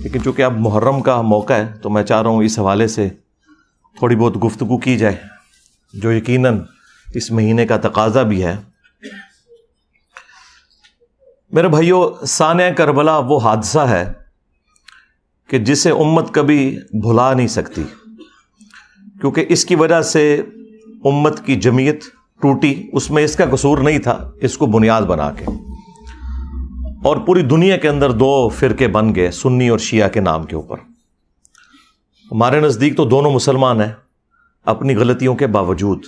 لیکن چونکہ اب محرم کا موقع ہے تو میں چاہ رہا ہوں اس حوالے سے تھوڑی بہت گفتگو کی جائے، جو یقیناً اس مہینے کا تقاضا بھی ہے۔ میرے بھائیو، سانحہ کربلا وہ حادثہ ہے کہ جسے امت کبھی بھلا نہیں سکتی، کیونکہ اس کی وجہ سے امت کی جمعیت ٹوٹی۔ اس میں اس کا قصور نہیں تھا، اس کو بنیاد بنا کے، اور پوری دنیا کے اندر دو فرقے بن گئے، سنی اور شیعہ کے نام کے اوپر۔ ہمارے نزدیک تو دونوں مسلمان ہیں اپنی غلطیوں کے باوجود۔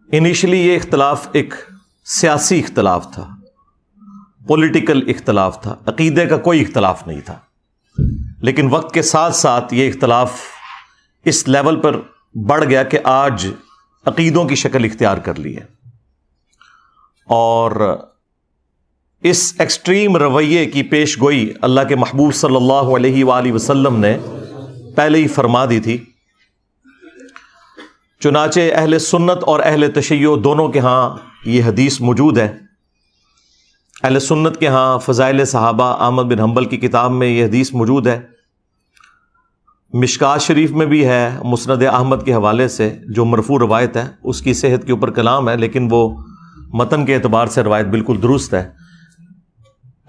انیشلی یہ اختلاف ایک سیاسی اختلاف تھا، پولیٹیکل اختلاف تھا، عقیدے کا کوئی اختلاف نہیں تھا، لیکن وقت کے ساتھ ساتھ یہ اختلاف اس لیول پر بڑھ گیا کہ آج عقیدوں کی شکل اختیار کر لی ہے، اور اس ایکسٹریم رویے کی پیش گوئی اللہ کے محبوب صلی اللہ علیہ وآلہ وسلم نے پہلے ہی فرما دی تھی۔ چنانچہ اہل سنت اور اہل تشیع دونوں کے ہاں یہ حدیث موجود ہے۔ اہل سنت کے ہاں فضائل صحابہ احمد بن حنبل کی کتاب میں یہ حدیث موجود ہے، مشکات شریف میں بھی ہے مسند احمد کے حوالے سے، جو مرفوع روایت ہے۔ اس کی صحت کے اوپر کلام ہے، لیکن وہ متن کے اعتبار سے روایت بالکل درست ہے۔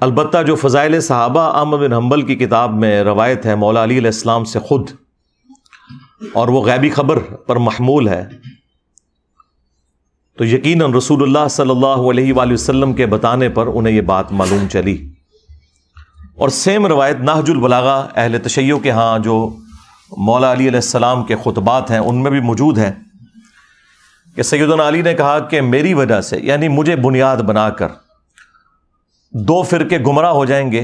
البتہ جو فضائل صحابہ احمد بن حنبل کی کتاب میں روایت ہے مولا علی علیہ السلام سے خود، اور وہ غیبی خبر پر محمول ہے، تو یقیناً رسول اللہ صلی اللہ علیہ وآلہ وسلم کے بتانے پر انہیں یہ بات معلوم چلی۔ اور سیم روایت نہج البلاغہ اہل تشیع کے ہاں جو مولا علی علیہ السلام کے خطبات ہیں ان میں بھی موجود ہے کہ سیدنا علی نے کہا کہ میری وجہ سے، یعنی مجھے بنیاد بنا کر، دو فرقے گمراہ ہو جائیں گے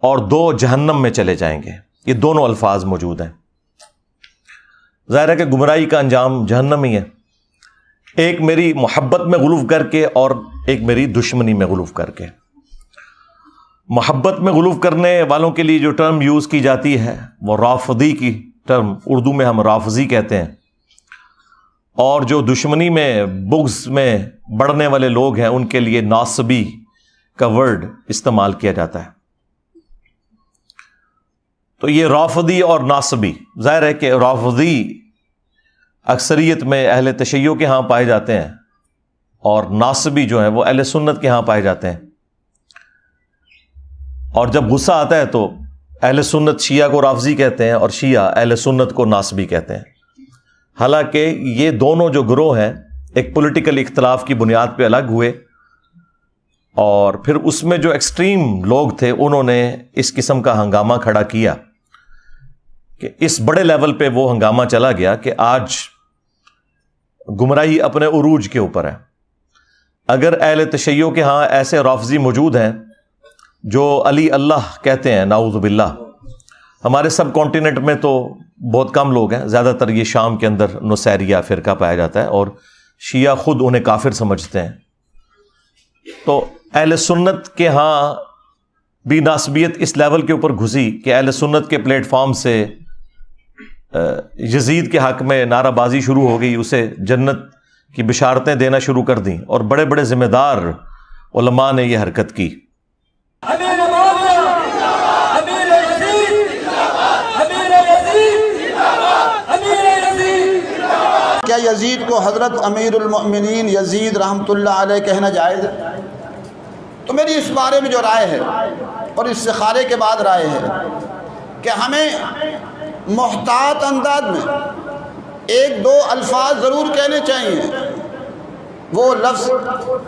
اور دو جہنم میں چلے جائیں گے۔ یہ دونوں الفاظ موجود ہیں۔ ظاہر ہے کہ گمراہی کا انجام جہنم ہی ہے، ایک میری محبت میں غلو کر کے اور ایک میری دشمنی میں غلو کر کے۔ محبت میں غلو کرنے والوں کے لیے جو ٹرم یوز کی جاتی ہے وہ رافضی کی ٹرم، اردو میں ہم رافضی کہتے ہیں، اور جو دشمنی میں بغض میں بڑھنے والے لوگ ہیں ان کے لیے ناصبی کا ورڈ استعمال کیا جاتا ہے۔ تو یہ رافضی اور ناصبی، ظاہر ہے کہ رافضی اکثریت میں اہل تشیع کے ہاں پائے جاتے ہیں، اور ناصبی جو ہیں وہ اہل سنت کے ہاں پائے جاتے ہیں۔ اور جب غصہ آتا ہے تو اہل سنت شیعہ کو رافضی کہتے ہیں اور شیعہ اہل سنت کو ناصبی کہتے ہیں۔ حالانکہ یہ دونوں جو گروہ ہیں ایک پولیٹیکل اختلاف کی بنیاد پہ الگ ہوئے، اور پھر اس میں جو ایکسٹریم لوگ تھے انہوں نے اس قسم کا ہنگامہ کھڑا کیا کہ اس بڑے لیول پہ وہ ہنگامہ چلا گیا کہ آج گمراہی اپنے عروج کے اوپر ہے۔ اگر اہل تشیع کے ہاں ایسے رافضی موجود ہیں جو علی اللہ کہتے ہیں، نعوذ باللہ، ہمارے سب کانٹیننٹ میں تو بہت کم لوگ ہیں، زیادہ تر یہ شام کے اندر نصیریہ فرقہ پایا جاتا ہے، اور شیعہ خود انہیں کافر سمجھتے ہیں۔ تو اہل سنت کے ہاں بھی ناسبیت اس لیول کے اوپر گھسی کہ اہل سنت کے پلیٹ فارم سے یزید کے حق میں نعرہ بازی شروع ہو گئی، اسے جنت کی بشارتیں دینا شروع کر دیں، اور بڑے بڑے ذمہ دار علماء نے یہ حرکت کی۔ کیا یزید کو حضرت امیر المؤمنین یزید رحمۃ اللہ علیہ کہنا جائز ہے؟ تو میری اس بارے میں جو رائے ہے، اور استخارے کے بعد رائے ہے، کہ ہمیں محتاط انداز میں ایک دو الفاظ ضرور کہنے چاہیے۔ وہ لفظ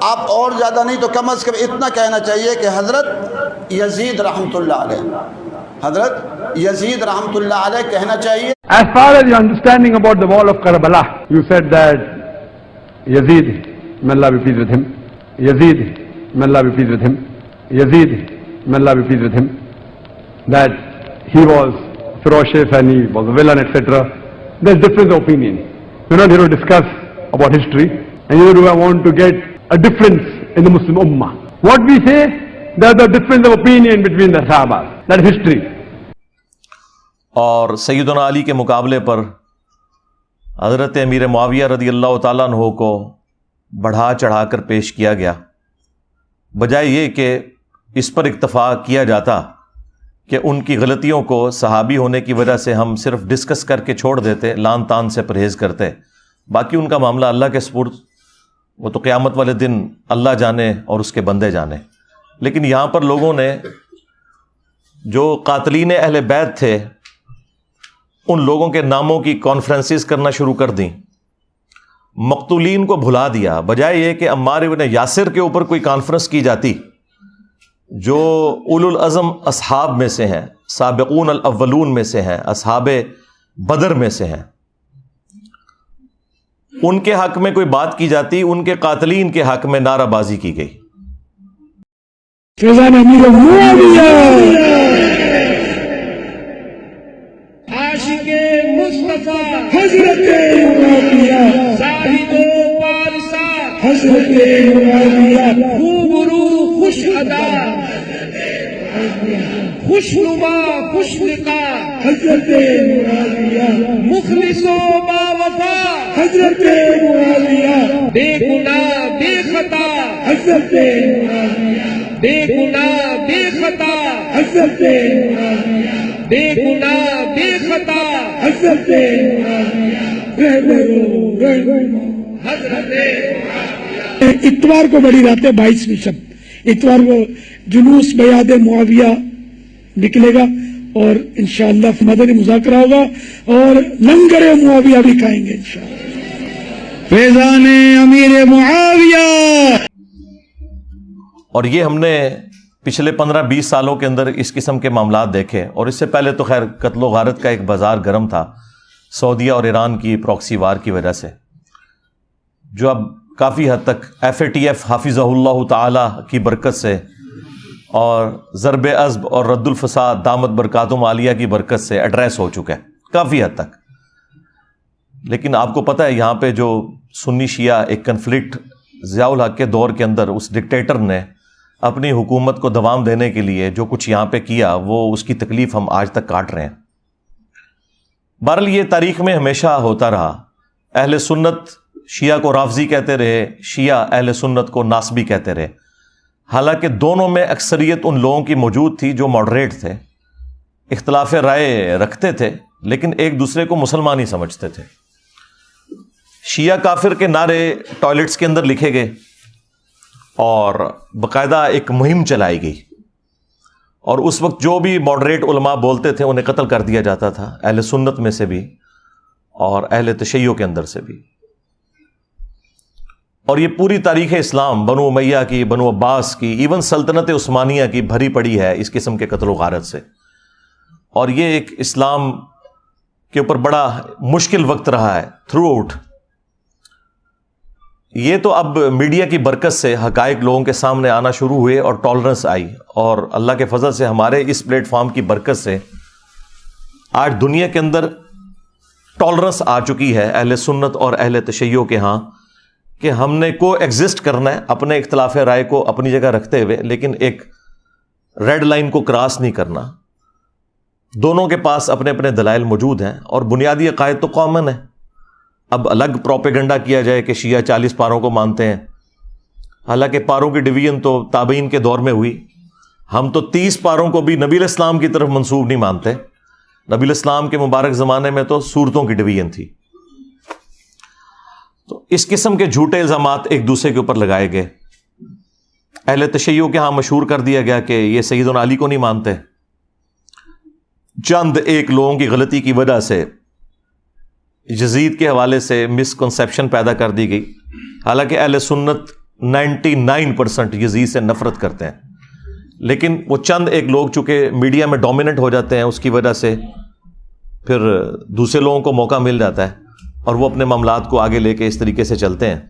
آپ اور زیادہ نہیں تو کم از کم اتنا کہنا چاہیے کہ حضرت یزید رحمۃ اللہ علیہ، حضرت یزید رحمۃ اللہ علیہ کہنا چاہیے۔ As far as your understanding about the wall of Karbala, you said that Yazid, may Allah be pleased with him, Yazid, may Allah be pleased with him, Yazid, may Allah be pleased with him, that he was ferocious and he was a villain, etc. There's difference of opinion. We're not here to discuss about history, and neither do I want to get a difference in the Muslim Ummah. What we say, there's a difference of opinion between the Sahaba. That's history. اور سیدنا علی کے مقابلے پر حضرت امیر معاویہ رضی اللہ تعالیٰ عنہ کو بڑھا چڑھا کر پیش کیا گیا، بجائے یہ کہ اس پر اکتفا کیا جاتا کہ ان کی غلطیوں کو صحابی ہونے کی وجہ سے ہم صرف ڈسکس کر کے چھوڑ دیتے، لان تان سے پرہیز کرتے، باقی ان کا معاملہ اللہ کے سپرد، وہ تو قیامت والے دن اللہ جانے اور اس کے بندے جانے۔ لیکن یہاں پر لوگوں نے جو قاتلین اہل بیت تھے ان لوگوں کے ناموں کی کانفرنسز کرنا شروع کر دیں، مقتولین کو بھلا دیا، بجائے یہ کہ عمار ابن یاسر کے اوپر کوئی کانفرنس کی جاتی جو اولو العزم اصحاب میں سے ہیں، سابقون الاولون میں سے ہیں، اصحاب بدر میں سے ہیں، ان کے حق میں کوئی بات کی جاتی، ان کے قاتلین کے حق میں نعرہ بازی کی گئی۔ فیضان امیر معاویہ عاشق مصطفیٰ حضرت معاویہ زاہد و پارسا حضرت معاویہ خوبرو خوش ادا خوش نما خوش لقا حضرت معاویہ مخلص و باوفا حضرت معاویہ بے گناہ بے خطا حضرت معاویہ بے گناہ بے خطا حضرت معاویہ بے گناہ بے خطا حضرت حضرت۔ اتوار کو بڑی رات ہے 22ویں شب، اتوار کو جلوس بیعت معاویہ نکلے گا اور انشاءاللہ مدنی مذاکرہ ہوگا اور لنگر معاویہ بھی کھائیں گے انشاءاللہ۔ فیضان امیر معاویہ۔ اور یہ ہم نے پچھلے 15-20 سالوں کے اندر اس قسم کے معاملات دیکھے، اور اس سے پہلے تو خیر قتل و غارت کا ایک بازار گرم تھا سعودیہ اور ایران کی پراکسی وار کی وجہ سے، جو اب کافی حد تک FATF حافظہ اللہ تعالی کی برکت سے اور ضرب عزب اور رد الفساد دامت برکاتہم عالیہ کی برکت سے ایڈریس ہو چکا ہے کافی حد تک۔ لیکن آپ کو پتہ ہے یہاں پہ جو سنی شیعہ ایک کنفلکٹ ضیاء الحق کے دور کے اندر اس ڈکٹیٹر نے اپنی حکومت کو دوام دینے کے لیے جو کچھ یہاں پہ کیا، وہ اس کی تکلیف ہم آج تک کاٹ رہے ہیں۔ بہرحال یہ تاریخ میں ہمیشہ ہوتا رہا، اہل سنت شیعہ کو رافضی کہتے رہے، شیعہ اہل سنت کو ناصبی کہتے رہے، حالانکہ دونوں میں اکثریت ان لوگوں کی موجود تھی جو ماڈریٹ تھے، اختلاف رائے رکھتے تھے لیکن ایک دوسرے کو مسلمان ہی سمجھتے تھے۔ شیعہ کافر کے نعرے ٹوائلٹس کے اندر لکھے گئے اور باقاعدہ ایک مہم چلائی گئی، اور اس وقت جو بھی ماڈریٹ علماء بولتے تھے انہیں قتل کر دیا جاتا تھا، اہل سنت میں سے بھی اور اہل تشیع کے اندر سے بھی۔ اور یہ پوری تاریخ اسلام بنو امیہ کی، بنو عباس کی، ایون سلطنت عثمانیہ کی بھری پڑی ہے اس قسم کے قتل و غارت سے، اور یہ ایک اسلام کے اوپر بڑا مشکل وقت رہا ہے تھرو آؤٹ۔ یہ تو اب میڈیا کی برکت سے حقائق لوگوں کے سامنے آنا شروع ہوئے اور ٹالرنس آئی، اور اللہ کے فضل سے ہمارے اس پلیٹ فارم کی برکت سے آج دنیا کے اندر ٹالرنس آ چکی ہے اہل سنت اور اہل تشیع کے ہاں کہ ہم نے کو ایگزسٹ کرنا ہے اپنے اختلاف رائے کو اپنی جگہ رکھتے ہوئے، لیکن ایک ریڈ لائن کو کراس نہیں کرنا۔ دونوں کے پاس اپنے اپنے دلائل موجود ہیں اور بنیادی عقائد تو کامن ہے۔ اب الگ پروپیگنڈا کیا جائے کہ شیعہ 40 پاروں کو مانتے ہیں، حالانکہ پاروں کی ڈویژن تو تابعین کے دور میں ہوئی۔ ہم تو 30 پاروں کو بھی نبی علیہ السلام کی طرف منسوب نہیں مانتے، نبی علیہ السلام کے مبارک زمانے میں تو سورتوں کی ڈویژن تھی۔ تو اس قسم کے جھوٹے الزامات ایک دوسرے کے اوپر لگائے گئے۔ اہل تشیع کے ہاں مشہور کر دیا گیا کہ یہ سیدنا علی کو نہیں مانتے۔ چند ایک لوگوں کی غلطی کی وجہ سے یزید کے حوالے سے مسکنسیپشن پیدا کر دی گئی، حالانکہ اہل سنت 99% یزید سے نفرت کرتے ہیں، لیکن وہ چند ایک لوگ چونکہ میڈیا میں ڈومیننٹ ہو جاتے ہیں، اس کی وجہ سے پھر دوسرے لوگوں کو موقع مل جاتا ہے اور وہ اپنے معاملات کو آگے لے کے اس طریقے سے چلتے ہیں۔